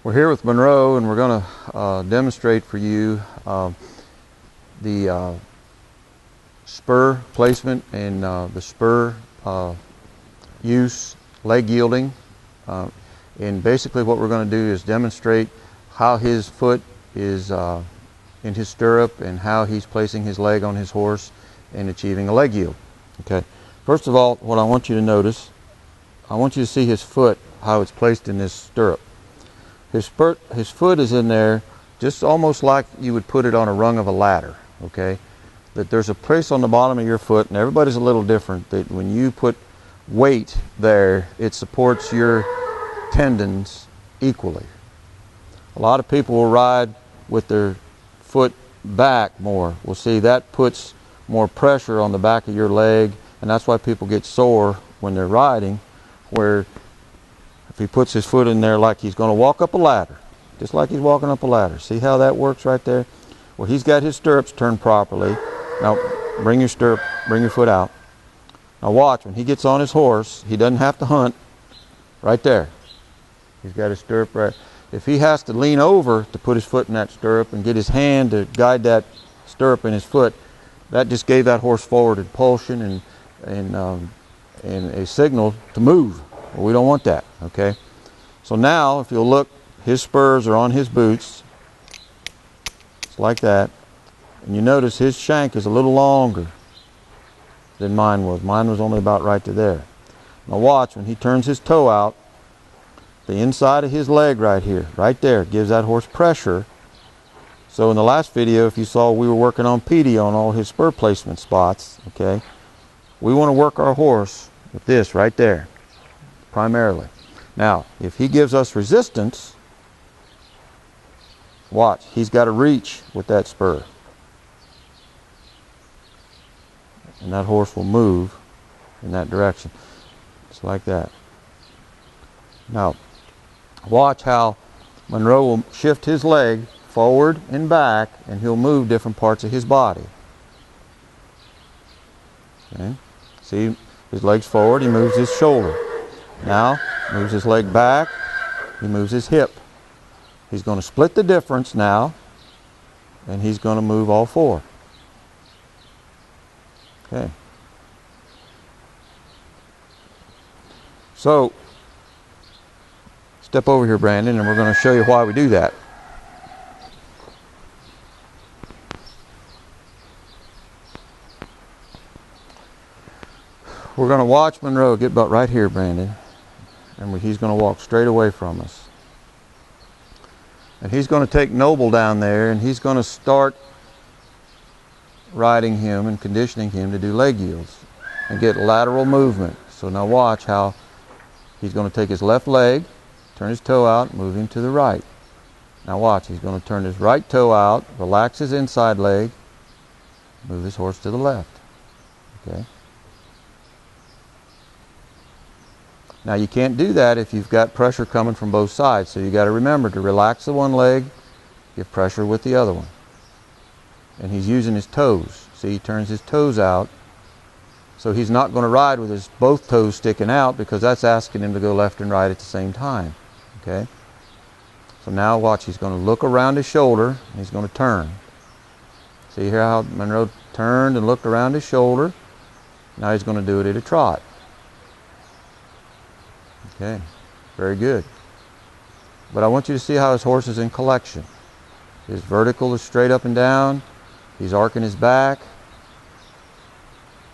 We're here with Monroe, and we're going to demonstrate for you the spur placement and the spur use, leg yielding. And basically what we're going to do is demonstrate how his foot is in his stirrup and how he's placing his leg on his horse and achieving a leg yield. Okay. First of all, what I want you to notice, I want you to see his foot, how it's placed in this stirrup. His foot is in there just almost like you would put it on a rung of a ladder, okay? That there's a place on the bottom of your foot, and everybody's a little different, that when you put weight there, it supports your tendons equally. A lot of people will ride with their foot back more. Well, see, that puts more pressure on the back of your leg, and that's why people get sore when they're riding, where if he puts his foot in there like he's going to walk up a ladder, just like he's walking up a ladder. See how that works right there? Well, he's got his stirrups turned properly. Now, bring your foot out. Now watch, when he gets on his horse, he doesn't have to hunt right there. He's got his stirrup right. If he has to lean over to put his foot in that stirrup and get his hand to guide that stirrup in his foot, that just gave that horse forward impulsion and a signal to move. Well, we don't want that, okay? So now, if you'll look, his spurs are on his boots. It's like that. And you notice his shank is a little longer than mine was. Mine was only about right to there. Now watch, when he turns his toe out, the inside of his leg right here, right there, gives that horse pressure. So in the last video, if you saw, we were working on Petey on all his spur placement spots, okay? We want to work our horse with this right there, primarily. Now, if he gives us resistance, watch, he's got to reach with that spur. And that horse will move in that direction. Just like that. Now, watch how Monroe will shift his leg forward and back, and he'll move different parts of his body. Okay? See, his leg's forward, he moves his shoulder. Now, moves his leg back, he moves his hip. He's going to split the difference now, and he's going to move all four. Okay. So, step over here, Brandon, and we're going to show you why we do that. We're going to watch Monroe get about right here, Brandon, and he's going to walk straight away from us. And he's going to take Noble down there, and he's going to start riding him and conditioning him to do leg yields and get lateral movement. So now watch how he's going to take his left leg, turn his toe out, move him to the right. Now watch, he's going to turn his right toe out, relax his inside leg, move his horse to the left. Okay. Now you can't do that if you've got pressure coming from both sides, so you got to remember to relax the one leg, give pressure with the other one. And he's using his toes. See, he turns his toes out, so he's not going to ride with his both toes sticking out, because that's asking him to go left and right at the same time. Okay? So now watch, he's going to look around his shoulder, and he's going to turn. See here how Monroe turned and looked around his shoulder? Now he's going to do it at a trot. Okay, very good. But I want you to see how his horse is in collection. His vertical is straight up and down. He's arcing his back.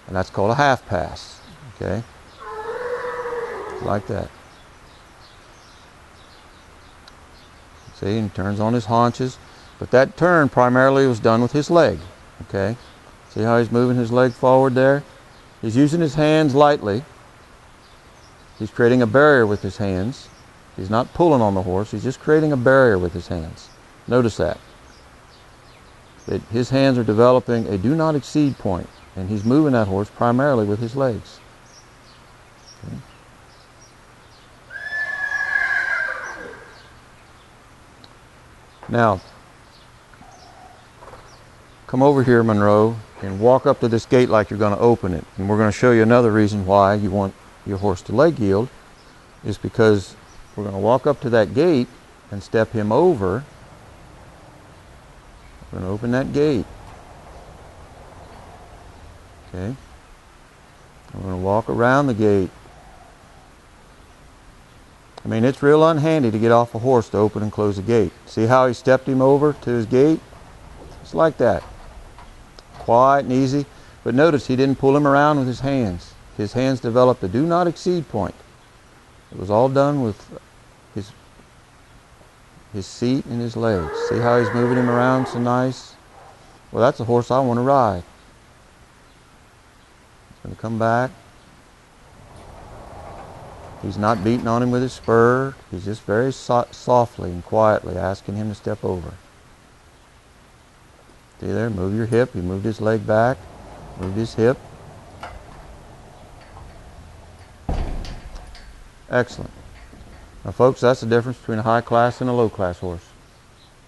And that's called a half pass. Okay? Like that. See, and he turns on his haunches. But that turn primarily was done with his leg. Okay? See how he's moving his leg forward there? He's using his hands lightly. He's creating a barrier with his hands. He's not pulling on the horse. He's just creating a barrier with his hands. Notice that. His hands are developing a do not exceed point, and he's moving that horse primarily with his legs. Okay. Now, come over here, Monroe, and walk up to this gate like you're going to open it. And we're going to show you another reason why you want your horse to leg yield, is because we're going to walk up to that gate, and step him over, we're going to open that gate. Okay. We're going to walk around the gate. I mean, it's real unhandy to get off a horse to open and close a gate. See how he stepped him over to his gate? It's like that. Quiet and easy. But notice he didn't pull him around with his hands. His hands developed a do not exceed point. It was all done with his seat and his legs. See how he's moving him around so nice? Well, that's a horse I want to ride. He's going to come back. He's not beating on him with his spur. He's just very softly and quietly asking him to step over. See there? Move your hip. He moved his leg back. Moved his hip. Excellent. Now folks, that's the difference between a high class and a low class horse.